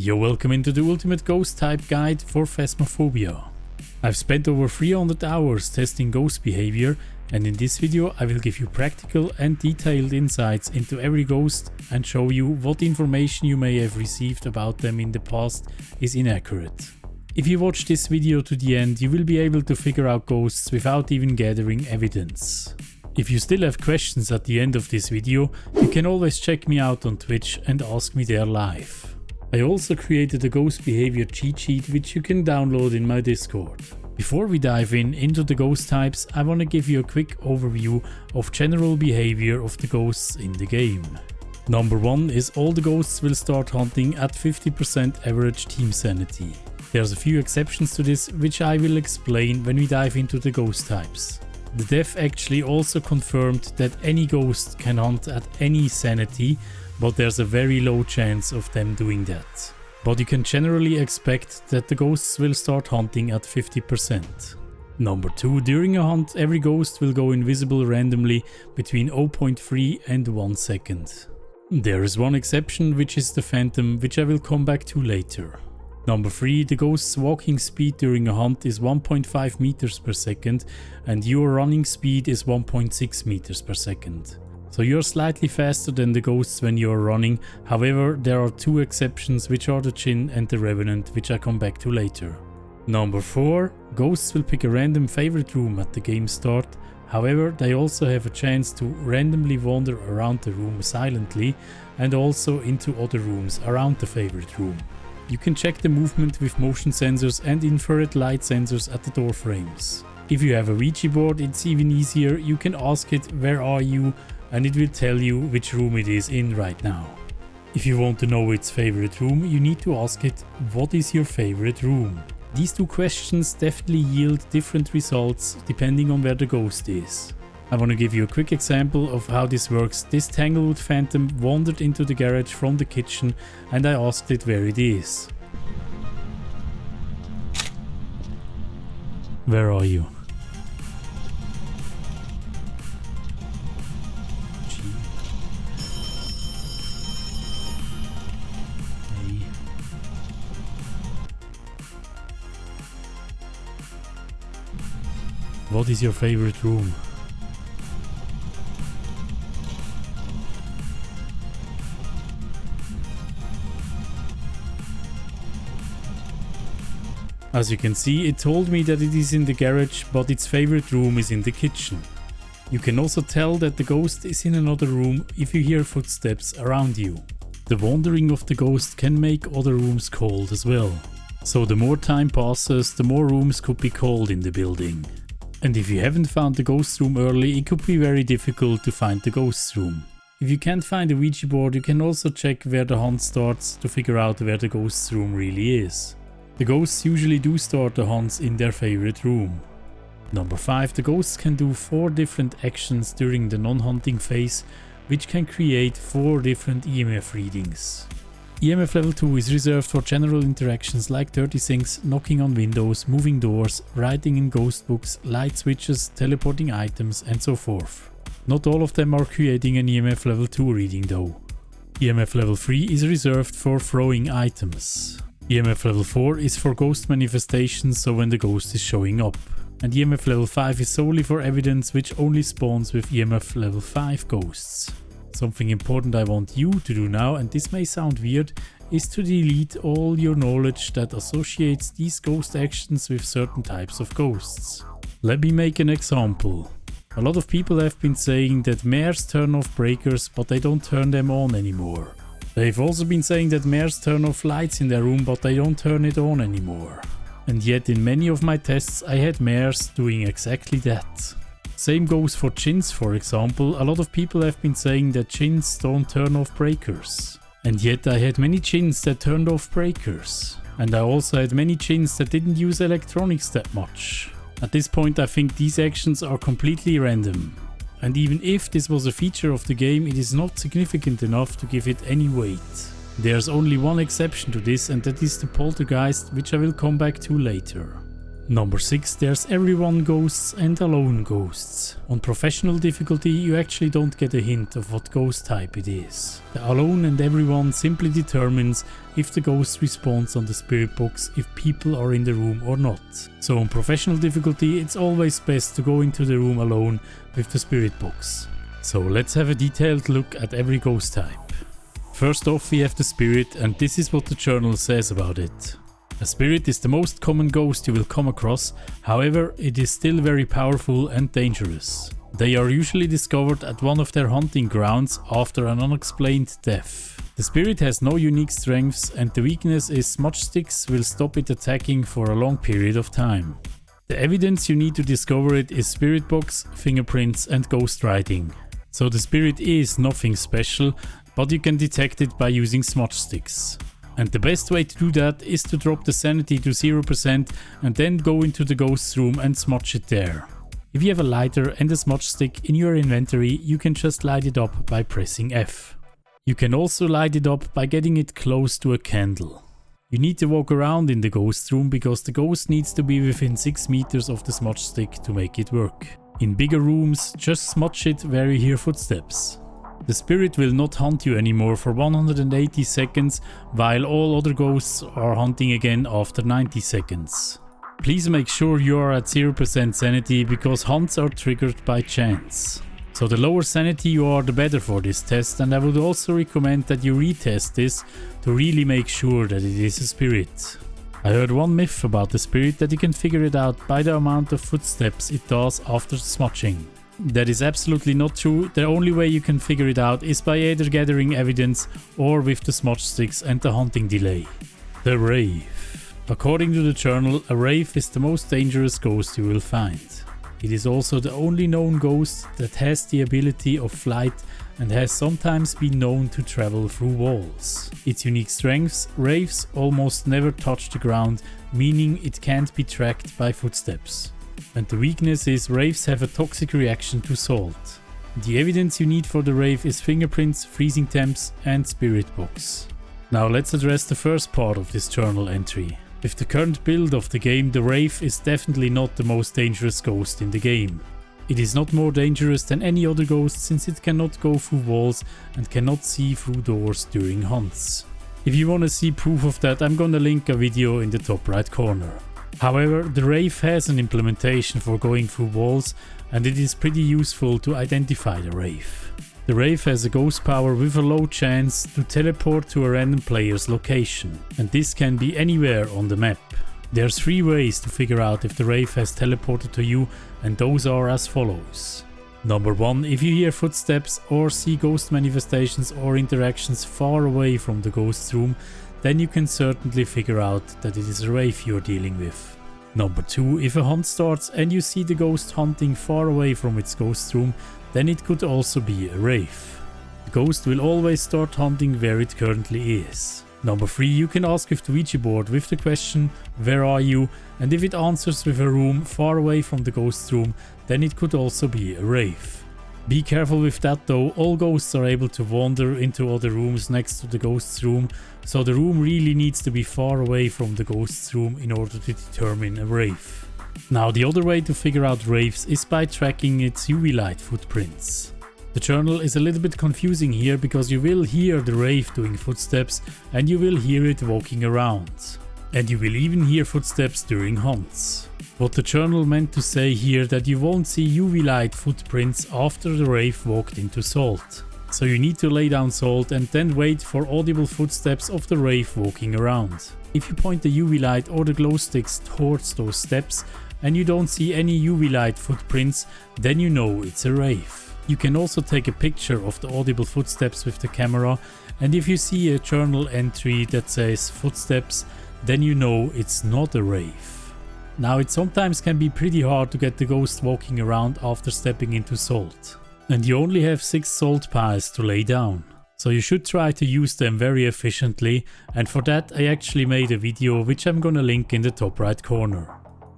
You're welcome into the ultimate ghost type guide for Phasmophobia. I've spent over 300 hours testing ghost behavior, and in this video I will give you practical and detailed insights into every ghost and show you what information you may have received about them in the past is inaccurate. If you watch this video to the end, you will be able to figure out ghosts without even gathering evidence. If you still have questions at the end of this video, you can always check me out on Twitch and ask me there live. I also created a ghost behavior cheat sheet which you can download in my Discord. Before we dive into the ghost types, I want to give you a quick overview of general behavior of the ghosts in the game. Number 1 is all the ghosts will start hunting at 50% average team sanity. There's a few exceptions to this which I will explain when we dive into the ghost types. The dev actually also confirmed that any ghost can hunt at any sanity, but there's a very low chance of them doing that. But you can generally expect that the ghosts will start hunting at 50%. Number 2, during a hunt every ghost will go invisible randomly between 0.3 and 1 second. There is one exception, which is the phantom, which I will come back to later. Number 3, the ghost's walking speed during a hunt is 1.5 meters per second and your running speed is 1.6 meters per second. So you're slightly faster than the ghosts when you're running, however there are 2 exceptions, which are the Jinn and the Revenant, which I come back to later. Number 4, ghosts will pick a random favorite room at the game start, however they also have a chance to randomly wander around the room silently and also into other rooms around the favorite room. You can check the movement with motion sensors and infrared light sensors at the door frames. If you have a ouija board, it's even easier. You can ask it "where are you?" and it will tell you which room it is in right now. If you want to know its favorite room, you need to ask it "what is your favorite room?" These 2 questions definitely yield different results depending on where the ghost is. I want to give you a quick example of how this works. This Tanglewood phantom wandered into the garage from the kitchen and I asked it where it is. Where are you? What is your favorite room? As you can see, it told me that it is in the garage, but its favorite room is in the kitchen. You can also tell that the ghost is in another room if you hear footsteps around you. The wandering of the ghost can make other rooms cold as well. So the more time passes, the more rooms could be cold in the building. And if you haven't found the ghost room early, it could be very difficult to find the ghost room. If you can't find a ouija board, you can also check where the hunt starts to figure out where the ghost room really is. The ghosts usually do start the hunts in their favorite room. Number 5, the ghosts can do 4 different actions during the non-hunting phase, which can create 4 different EMF readings. EMF level 2 is reserved for general interactions like dirty sinks, knocking on windows, moving doors, writing in ghost books, light switches, teleporting items and so forth. Not all of them are creating an EMF level 2 reading though. EMF level 3 is reserved for throwing items. EMF level 4 is for ghost manifestations, so when the ghost is showing up. And EMF level 5 is solely for evidence, which only spawns with EMF level 5 ghosts. Something important I want you to do now, and this may sound weird, is to delete all your knowledge that associates these ghost actions with certain types of ghosts. Let me make an example. A lot of people have been saying that mares turn off breakers, but they don't turn them on anymore. They've also been saying that mares turn off lights in their room, but they don't turn it on anymore. And yet in many of my tests I had mares doing exactly that. Same goes for Jinns, for example. A lot of people have been saying that Jinns don't turn off breakers. And yet I had many Jinns that turned off breakers. And I also had many Jinns that didn't use electronics that much. At this point I think these actions are completely random. And even if this was a feature of the game, it is not significant enough to give it any weight. There's only one exception to this, and that is the Poltergeist, which I will come back to later. Number 6, there's everyone ghosts and alone ghosts. On professional difficulty you actually don't get a hint of what ghost type it is. The alone and everyone simply determines if the ghost responds on the spirit box if people are in the room or not. So on professional difficulty it's always best to go into the room alone with the spirit box. So let's have a detailed look at every ghost type. First off we have the spirit, and this is what the journal says about it. A spirit is the most common ghost you will come across, however it is still very powerful and dangerous. They are usually discovered at one of their hunting grounds after an unexplained death. The spirit has no unique strengths, and the weakness is smudge sticks will stop it attacking for a long period of time. The evidence you need to discover it is spirit box, fingerprints and ghost writing. So the spirit is nothing special, but you can detect it by using smudge sticks. And the best way to do that is to drop the sanity to 0% and then go into the ghost's room and smudge it there. If you have a lighter and a smudge stick in your inventory, you can just light it up by pressing F. You can also light it up by getting it close to a candle. You need to walk around in the ghost room because the ghost needs to be within 6 meters of the smudge stick to make it work. In bigger rooms, just smudge it where you hear footsteps. The spirit will not hunt you anymore for 180 seconds, while all other ghosts are hunting again after 90 seconds. Please make sure you are at 0% sanity because hunts are triggered by chance. So the lower sanity you are, the better for this test, and I would also recommend that you retest this to really make sure that it is a spirit. I heard one myth about the spirit, that you can figure it out by the amount of footsteps it does after smudging. That is absolutely not true. The only way you can figure it out is by either gathering evidence or with the smudge sticks and the hunting delay. The Wraith. According to the journal, a Wraith is the most dangerous ghost you will find. It is also the only known ghost that has the ability of flight and has sometimes been known to travel through walls. Its unique strengths: Wraiths almost never touch the ground, meaning it can't be tracked by footsteps. And the weakness is Wraiths have a toxic reaction to salt. The evidence you need for the Wraith is fingerprints, freezing temps and spirit box. Now let's address the first part of this journal entry. With the current build of the game, the Wraith is definitely not the most dangerous ghost in the game. It is not more dangerous than any other ghost since it cannot go through walls and cannot see through doors during hunts. If you want to see proof of that, I'm gonna link a video in the top right corner. However, the Wraith has an implementation for going through walls, and it is pretty useful to identify the Wraith. The Wraith has a ghost power with a low chance to teleport to a random player's location, and this can be anywhere on the map. There's 3 ways to figure out if the Wraith has teleported to you, and those are as follows. Number 1, if you hear footsteps or see ghost manifestations or interactions far away from the ghost room, then you can certainly figure out that it is a Wraith you're dealing with. Number 2, if a hunt starts and you see the ghost hunting far away from its ghost room, then it could also be a Wraith. The ghost will always start hunting where it currently is. Number 3, you can ask with the Ouija board with the question, "Where are you?" and if it answers with a room far away from the ghost room, then it could also be a Wraith. Be careful with that though, all ghosts are able to wander into other rooms next to the ghost's room, so the room really needs to be far away from the ghost's room in order to determine a Wraith. Now the other way to figure out Wraiths is by tracking its UV light footprints. The journal is a little bit confusing here because you will hear the Wraith doing footsteps and you will hear it walking around. And you will even hear footsteps during hunts. What the journal meant to say here that you won't see UV light footprints after the Wraith walked into salt. So you need to lay down salt and then wait for audible footsteps of the Wraith walking around. If you point the UV light or the glow sticks towards those steps and you don't see any UV light footprints, then you know it's a Wraith. You can also take a picture of the audible footsteps with the camera, and if you see a journal entry that says footsteps, then you know it's not a Wraith. Now it sometimes can be pretty hard to get the ghost walking around after stepping into salt. And you only have 6 salt piles to lay down. So you should try to use them very efficiently, and for that I actually made a video which I'm gonna link in the top right corner.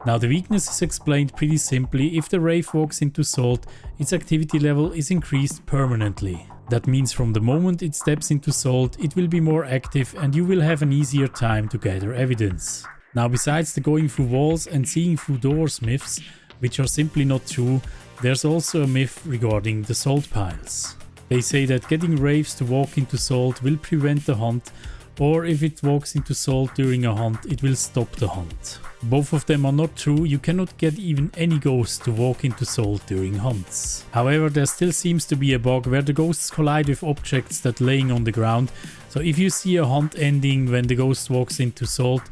Now the weakness is explained pretty simply. If the Wraith walks into salt, its activity level is increased permanently. That means from the moment it steps into salt, it will be more active and you will have an easier time to gather evidence. Now, besides the going through walls and seeing through doors myths, which are simply not true, there's also a myth regarding the salt piles. They say that getting wraiths to walk into salt will prevent the hunt, or if it walks into salt during a hunt, it will stop the hunt. Both of them are not true. You cannot get even any ghosts to walk into salt during hunts. However, there still seems to be a bug where the ghosts collide with objects that laying on the ground. So if you see a hunt ending when the ghost walks into salt,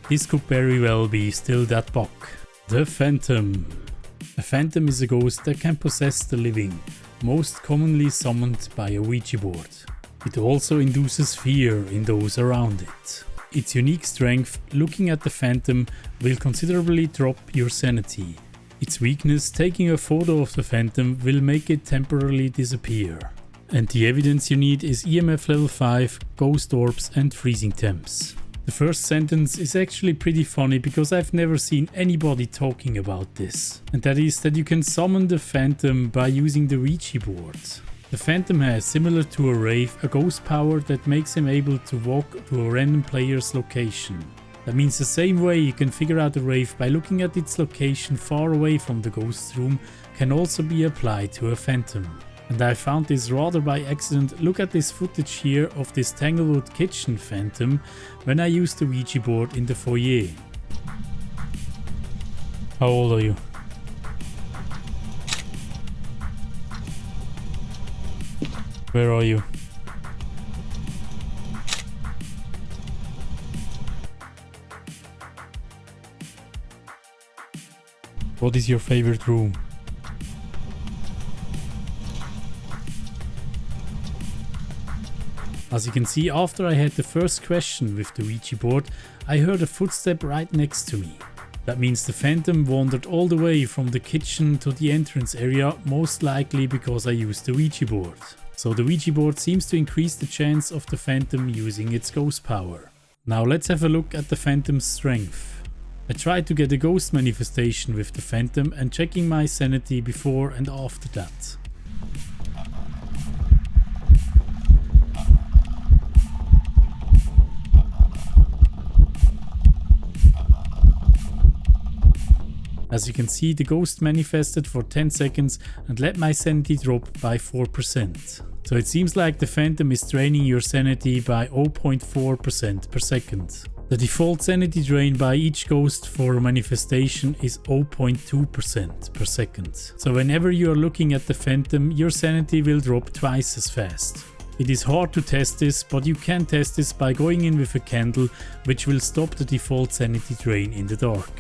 this could very well be still that bug. The Phantom. A phantom is a ghost that can possess the living, most commonly summoned by a Ouija board. It also induces fear in those around it. Its unique strength, looking at the phantom, will considerably drop your sanity. Its weakness, taking a photo of the phantom, will make it temporarily disappear. And the evidence you need is EMF level 5, ghost orbs and freezing temps. The first sentence is actually pretty funny because I've never seen anybody talking about this. And that is that you can summon the phantom by using the Ouija board. The phantom has, similar to a Wraith, a ghost power that makes him able to walk to a random player's location. That means the same way you can figure out a Wraith by looking at its location far away from the ghost room can also be applied to a phantom. And I found this rather by accident. Look at this footage here of this Tanglewood kitchen phantom when I used the Ouija board in the foyer. How old are you? Where are you? What is your favorite room? As you can see, after I had the first question with the Ouija board, I heard a footstep right next to me. That means the phantom wandered all the way from the kitchen to the entrance area, most likely because I used the Ouija board. So the Ouija board seems to increase the chance of the phantom using its ghost power. Now let's have a look at the phantom's strength. I tried to get a ghost manifestation with the phantom and checking my sanity before and after that. As you can see, the ghost manifested for 10 seconds and let my sanity drop by 4%. So it seems like the phantom is draining your sanity by 0.4% per second. The default sanity drain by each ghost for a manifestation is 0.2% per second. So whenever you are looking at the phantom, your sanity will drop twice as fast. It is hard to test this, but you can test this by going in with a candle, which will stop the default sanity drain in the dark.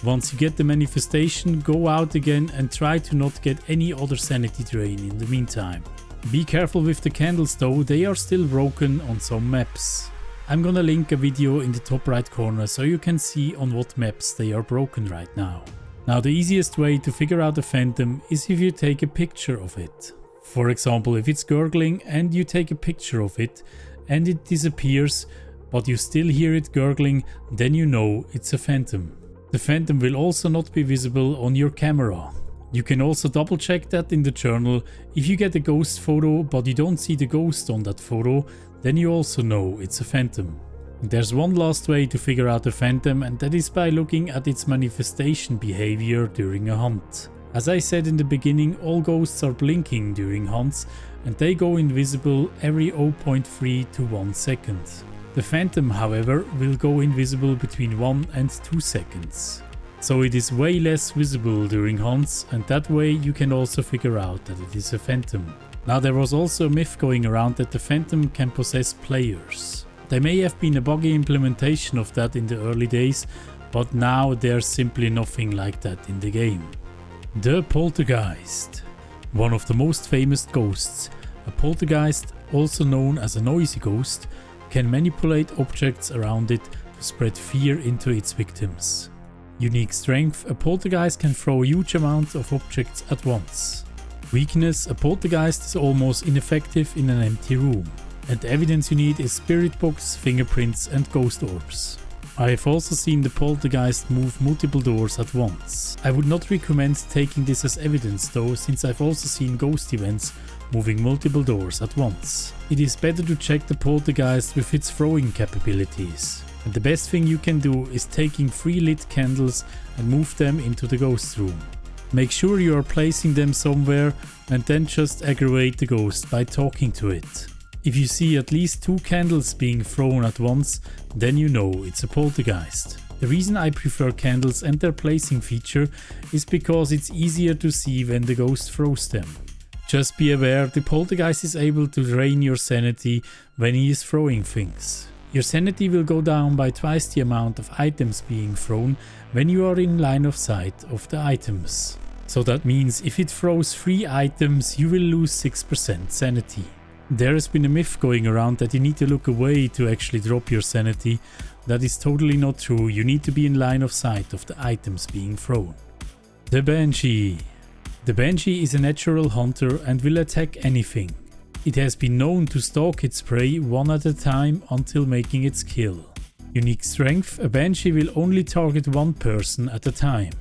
Once you get the manifestation, go out again and try to not get any other sanity drain in the meantime. Be careful with the candles though, they are still broken on some maps. I'm gonna link a video in the top right corner so you can see on what maps they are broken right now. Now the easiest way to figure out a phantom is if you take a picture of it. For example, if it's gurgling and you take a picture of it and it disappears, but you still hear it gurgling, then you know it's a phantom. The phantom will also not be visible on your camera. You can also double check that in the journal. If you get a ghost photo but you don't see the ghost on that photo, then you also know it's a phantom. And there's one last way to figure out a phantom, and that is by looking at its manifestation behavior during a hunt. As I said in the beginning, all ghosts are blinking during hunts and they go invisible every 0.3 to 1 second. The phantom, however, will go invisible between 1 and 2 seconds. So it is way less visible during hunts, and that way you can also figure out that it is a phantom. Now there was also a myth going around that the phantom can possess players. There may have been a buggy implementation of that in the early days, but now there's simply nothing like that in the game. The Poltergeist. One of the most famous ghosts. A poltergeist, also known as a noisy ghost, can manipulate objects around it to spread fear into its victims. Unique strength, a poltergeist can throw a huge amount of objects at once. Weakness, a poltergeist is almost ineffective in an empty room. And the evidence you need is spirit box, fingerprints and ghost orbs. I have also seen the poltergeist move multiple doors at once. I would not recommend taking this as evidence though, since I've also seen ghost events moving multiple doors at once. It is better to check the poltergeist with its throwing capabilities. And the best thing you can do is taking 3 lit candles and move them into the ghost room. Make sure you are placing them somewhere and then just aggravate the ghost by talking to it. If you see at least 2 candles being thrown at once, then you know it's a poltergeist. The reason I prefer candles and their placing feature is because it's easier to see when the ghost throws them. Just be aware, the poltergeist is able to drain your sanity when he is throwing things. Your sanity will go down by twice the amount of items being thrown when you are in line of sight of the items. So that means if it throws 3 items, you will lose 6% sanity. There has been a myth going around that you need to look away to actually drop your sanity. That is totally not true, you need to be in line of sight of the items being thrown. The Banshee. The Banshee is a natural hunter and will attack anything. It has been known to stalk its prey one at a time until making its kill. Unique strength, a Banshee will only target one person at a time.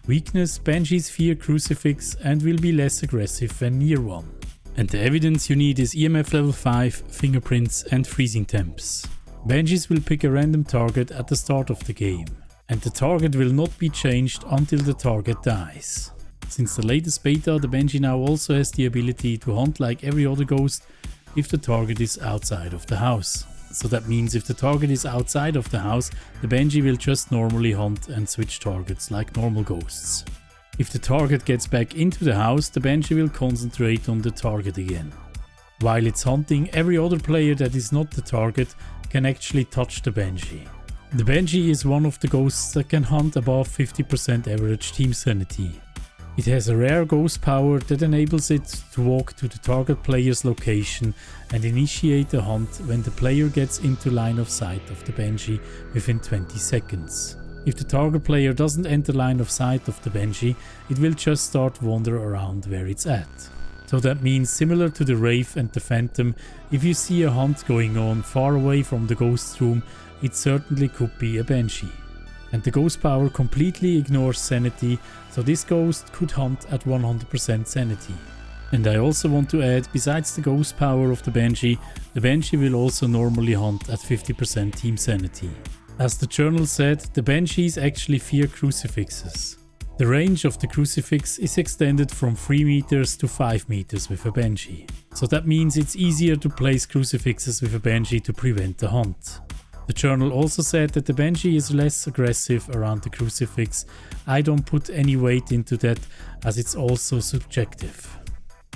Weakness, Banshees fear crucifix and will be less aggressive when near one. And the evidence you need is EMF level 5, fingerprints and freezing temps. Banshees will pick a random target at the start of the game, and the target will not be changed until the target dies. Since the latest beta, the Banshee now also has the ability to hunt like every other ghost if the target is outside of the house. So that means if the target is outside of the house, the Banshee will just normally hunt and switch targets like normal ghosts. If the target gets back into the house, the Banshee will concentrate on the target again. While it's hunting, every other player that is not the target can actually touch the Banshee. The Banshee is one of the ghosts that can hunt above 50% average team sanity. It has a rare ghost power that enables it to walk to the target player's location and initiate a hunt when the player gets into line of sight of the Banshee within 20 seconds. If the target player doesn't enter line of sight of the Banshee, it will just start wander around where it's at. So that means, similar to the Wraith and the Phantom, if you see a hunt going on far away from the ghost room, it certainly could be a Banshee. And the ghost power completely ignores sanity, so this ghost could hunt at 100% sanity. And I also want to add, besides the ghost power of the Banshee will also normally hunt at 50% team sanity. As the journal said, the Banshees actually fear crucifixes. The range of the crucifix is extended from 3 meters to 5 meters with a Banshee. So that means it's easier to place crucifixes with a Banshee to prevent the hunt. The journal also said that the Banshee is less aggressive around the crucifix. I don't put any weight into that as it's also subjective.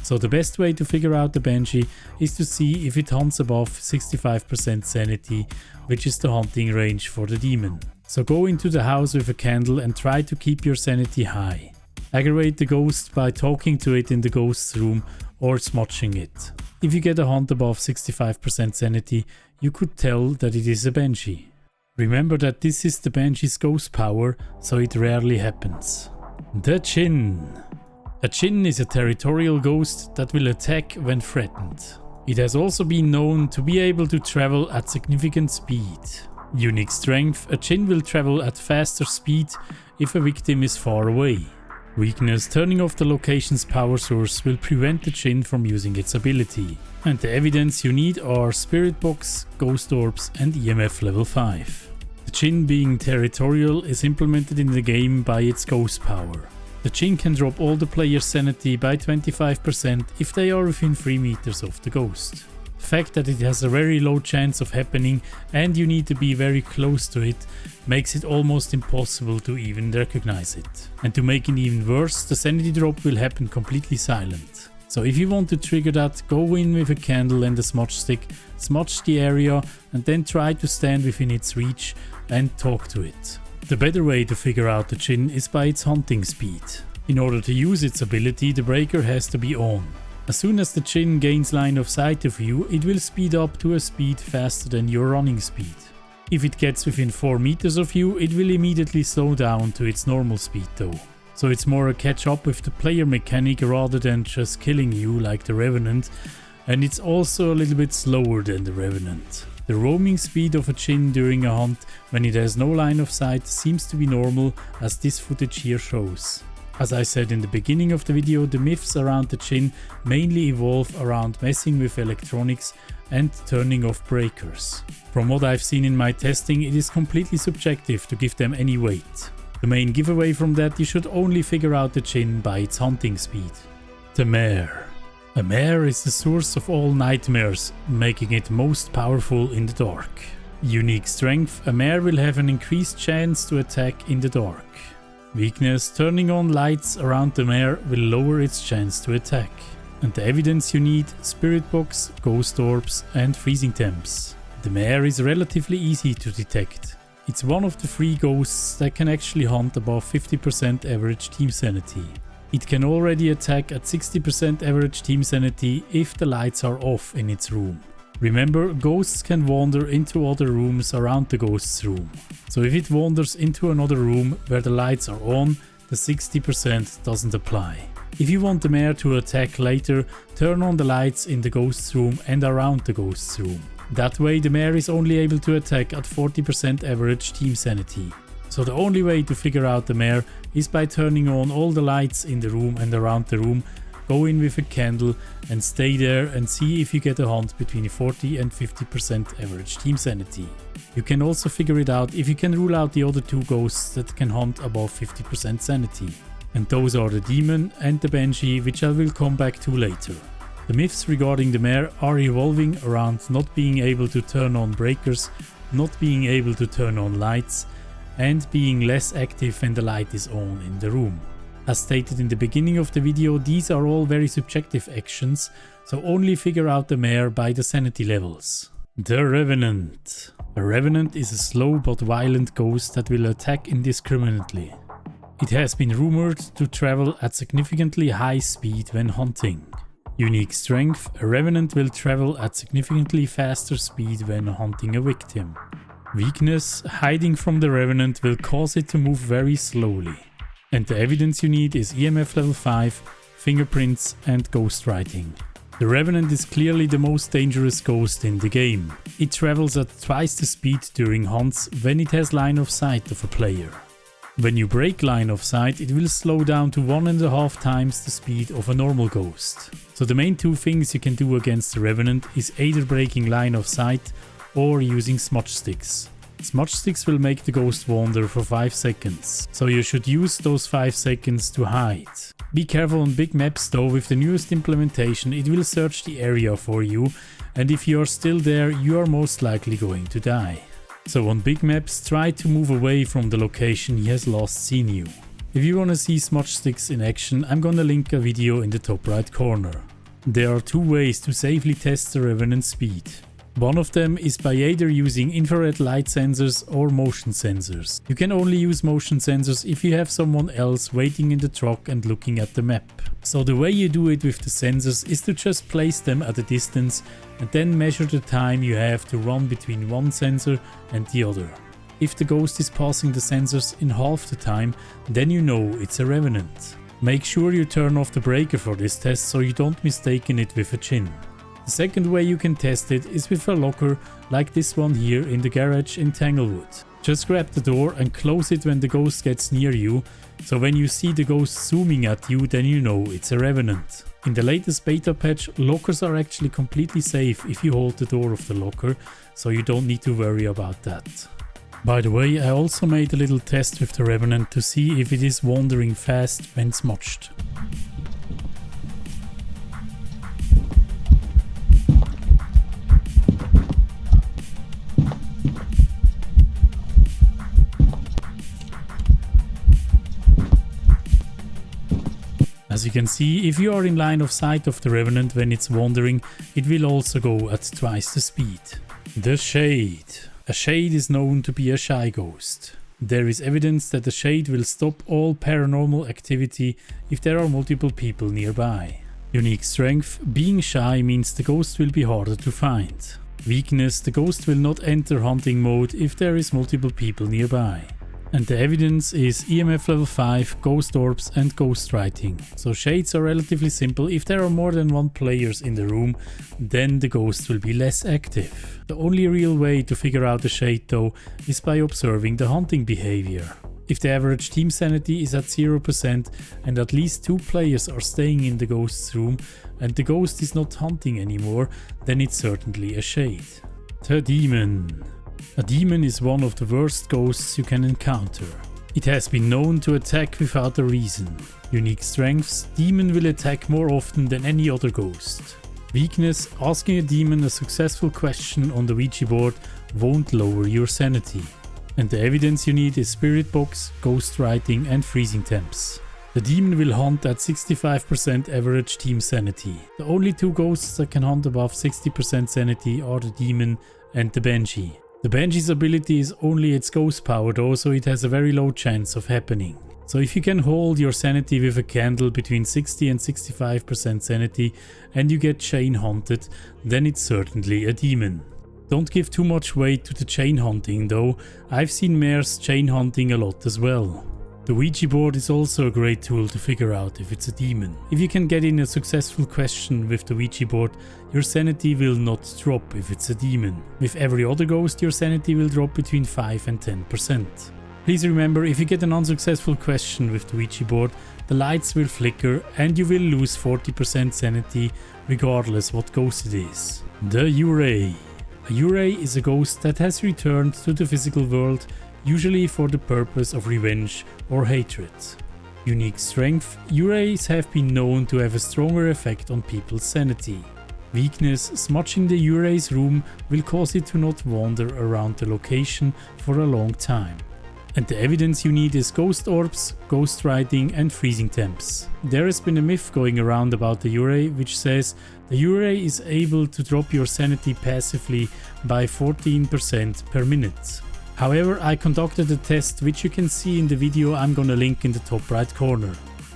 So the best way to figure out the Banshee is to see if it hunts above 65% sanity, which is the hunting range for the demon. So go into the house with a candle and try to keep your sanity high. Aggravate the ghost by talking to it in the ghost's room or smudging it. If you get a hunt above 65% sanity, you could tell that it is a Banshee. Remember that this is the Banshee's ghost power, so it rarely happens. The Jinn. A Jinn is a territorial ghost that will attack when threatened. It has also been known to be able to travel at significant speed. Unique strength, a Jinn will travel at faster speed if a victim is far away. Weakness, turning off the location's power source will prevent the Jinn from using its ability. And the evidence you need are Spirit Box, Ghost Orbs and EMF level 5. The Jinn, being territorial, is implemented in the game by its ghost power. The Jinn can drop all the player's sanity by 25% if they are within 3 meters of the ghost. The fact that it has a very low chance of happening and you need to be very close to it makes it almost impossible to even recognize it. And to make it even worse, the sanity drop will happen completely silent. So if you want to trigger that, go in with a candle and a smudge stick, smudge the area and then try to stand within its reach and talk to it. The better way to figure out the Jinn is by its hunting speed. In order to use its ability, the breaker has to be on. As soon as the Jinn gains line of sight of you, it will speed up to a speed faster than your running speed. If it gets within 4 meters of you, it will immediately slow down to its normal speed though. So it's more a catch up with the player mechanic rather than just killing you like the Revenant, and it's also a little bit slower than the Revenant. The roaming speed of a Jinn during a hunt when it has no line of sight seems to be normal, as this footage here shows. As I said in the beginning of the video, the myths around the Jinn mainly evolve around messing with electronics and turning off breakers. From what I've seen in my testing, it is completely subjective to give them any weight. The main giveaway from that, you should only figure out the Jinn by its hunting speed. The Mare. A Mare is the source of all nightmares, making it most powerful in the dark. Unique strength, a Mare will have an increased chance to attack in the dark. Weakness, turning on lights around the Mare will lower its chance to attack. And the evidence you need, spirit box, ghost orbs and freezing temps. The Mare is relatively easy to detect. It's one of the 3 ghosts that can actually hunt above 50% average team sanity. It can already attack at 60% average team sanity if the lights are off in its room. Remember, ghosts can wander into other rooms around the ghost's room. So if it wanders into another room where the lights are on, the 60% doesn't apply. If you want the Mare to attack later, turn on the lights in the ghost's room and around the ghost's room. That way the Mare is only able to attack at 40% average team sanity. So the only way to figure out the Mare is by turning on all the lights in the room and around the room, go in with a candle and stay there and see if you get a hunt between 40 and 50% average team sanity. You can also figure it out if you can rule out the other 2 ghosts that can hunt above 50% sanity. And those are the Demon and the Banshee, which I will come back to later. The myths regarding the Mare are evolving around not being able to turn on breakers, not being able to turn on lights, and being less active when the light is on in the room. As stated in the beginning of the video, these are all very subjective actions, so only figure out the Mare by the sanity levels. The Revenant. A Revenant is a slow but violent ghost that will attack indiscriminately. It has been rumored to travel at significantly high speed when hunting. Unique strength, a Revenant will travel at significantly faster speed when hunting a victim. Weakness, hiding from the Revenant will cause it to move very slowly. And the evidence you need is EMF level 5, fingerprints and ghostwriting. The Revenant is clearly the most dangerous ghost in the game. It travels at twice the speed during hunts when it has line of sight of a player. When you break line of sight, it will slow down to 1.5 times the speed of a normal ghost. So the main 2 things you can do against the Revenant is either breaking line of sight or using smudge sticks. Smudge sticks will make the ghost wander for 5 seconds, so you should use those 5 seconds to hide. Be careful on big maps though, with the newest implementation it will search the area for you, and if you are still there you are most likely going to die. So on big maps try to move away from the location he has last seen you. If you wanna see smudge sticks in action, I'm gonna link a video in the top right corner. There are 2 ways to safely test the Revenant speed. One of them is by either using infrared light sensors or motion sensors. You can only use motion sensors if you have someone else waiting in the truck and looking at the map. So the way you do it with the sensors is to just place them at a distance and then measure the time you have to run between one sensor and the other. If the ghost is passing the sensors in half the time, then you know it's a Revenant. Make sure you turn off the breaker for this test so you don't mistake it with a Jinn. The second way you can test it is with a locker like this one here in the garage in Tanglewood. Just grab the door and close it when the ghost gets near you, so when you see the ghost zooming at you then you know it's a Revenant. In the latest beta patch, lockers are actually completely safe if you hold the door of the locker, so you don't need to worry about that. By the way, I also made a little test with the Revenant to see if it is wandering fast when smudged. As you can see, if you are in line of sight of the Revenant when it's wandering, it will also go at twice the speed. The Shade. A Shade is known to be a shy ghost. There is evidence that the Shade will stop all paranormal activity if there are multiple people nearby. Unique strength. Being shy means the ghost will be harder to find. Weakness. The ghost will not enter hunting mode if there is multiple people nearby. And the evidence is EMF level 5, ghost orbs and ghostwriting. So shades are relatively simple. If there are more than 1 players in the room, then the ghost will be less active. The only real way to figure out the shade though is by observing the hunting behavior. If the average team sanity is at 0% and at least 2 players are staying in the ghost's room and the ghost is not hunting anymore, then it's certainly a shade. The demon. A demon is one of the worst ghosts you can encounter. It has been known to attack without a reason. Unique strengths: demon will attack more often than any other ghost. Weakness: asking a demon a successful question on the Ouija board won't lower your sanity. And the evidence you need is spirit box, ghost writing and freezing temps. The demon will hunt at 65% average team sanity. The only 2 ghosts that can hunt above 60% sanity are the demon and the Banshee. The Banshee's ability is only its ghost power though, so it has a very low chance of happening. So if you can hold your sanity with a candle between 60 and 65% sanity and you get chain hunted, then it's certainly a demon. Don't give too much weight to the chain hunting though, I've seen mares chain hunting a lot as well. The Ouija board is also a great tool to figure out if it's a demon. If you can get in a successful question with the Ouija board, your sanity will not drop if it's a demon. With every other ghost, your sanity will drop between 5 and 10%. Please remember, if you get an unsuccessful question with the Ouija board, the lights will flicker and you will lose 40% sanity regardless what ghost it is. The Yurei. A Yurei is a ghost that has returned to the physical world, usually for the purpose of revenge or hatred. Unique strength: Yureis have been known to have a stronger effect on people's sanity. Weakness: smudging the Yurei's room will cause it to not wander around the location for a long time. And the evidence you need is ghost orbs, ghost writing and freezing temps. There has been a myth going around about the Yurei which says the Yurei is able to drop your sanity passively by 14% per minute. However, I conducted a test which you can see in the video I'm gonna link in the top right corner.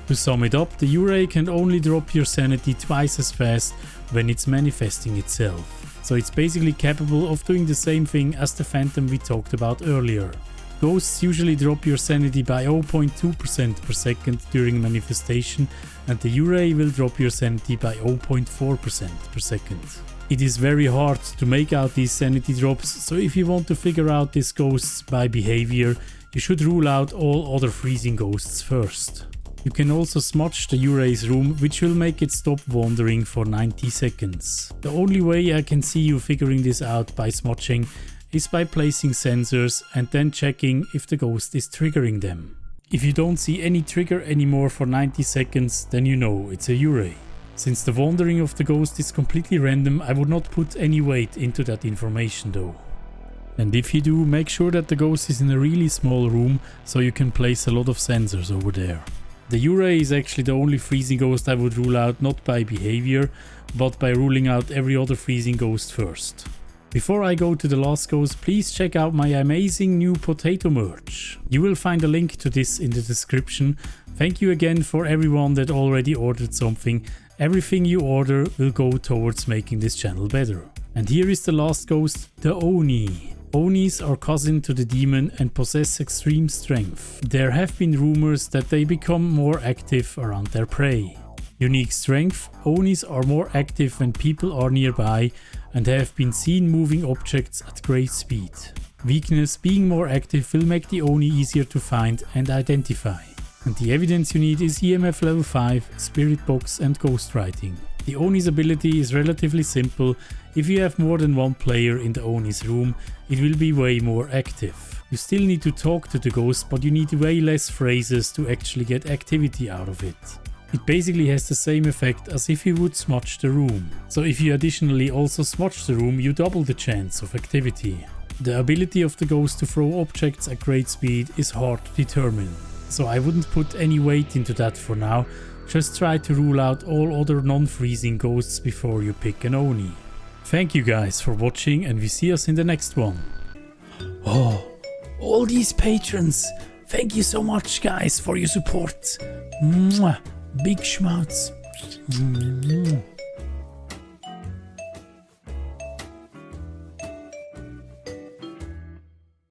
To sum it up, the Yurei can only drop your sanity twice as fast when it's manifesting itself. So it's basically capable of doing the same thing as the phantom we talked about earlier. Ghosts usually drop your sanity by 0.2% per second during manifestation, and the Yurei will drop your sanity by 0.4% per second. It is very hard to make out these sanity drops, so if you want to figure out these ghosts by behavior, you should rule out all other freezing ghosts first. You can also smudge the Yurei's room, which will make it stop wandering for 90 seconds. The only way I can see you figuring this out by smudging is by placing sensors and then checking if the ghost is triggering them. If you don't see any trigger anymore for 90 seconds, then you know it's a Yurei. Since the wandering of the ghost is completely random, I would not put any weight into that information though. And if you do, make sure that the ghost is in a really small room so you can place a lot of sensors over there. The Yurei is actually the only freezing ghost I would rule out, not by behavior, but by ruling out every other freezing ghost first. Before I go to the last ghost, please check out my amazing new potato merch. You will find a link to this in the description. Thank you again for everyone that already ordered something. Everything you order will go towards making this channel better. And here is the last ghost, the Oni. Onis are cousin to the demon and possess extreme strength. There have been rumors that they become more active around their prey. Unique strength: Onis are more active when people are nearby and have been seen moving objects at great speed. Weakness: being more active will make the Oni easier to find and identify. And the evidence you need is EMF level 5, spirit box and ghost writing. The Oni's ability is relatively simple. If you have more than one player in the Oni's room, it will be way more active. You still need to talk to the ghost, but you need way less phrases to actually get activity out of it. It basically has the same effect as if you would smudge the room. So if you additionally also smudge the room, you double the chance of activity. The ability of the ghost to throw objects at great speed is hard to determine. So I wouldn't put any weight into that for now. Just try to rule out all other non-freezing ghosts before you pick an Oni. Thank you guys for watching and we see us in the next one. Oh, all these patrons! Thank you so much guys for your support. Mwah. Big schmouts.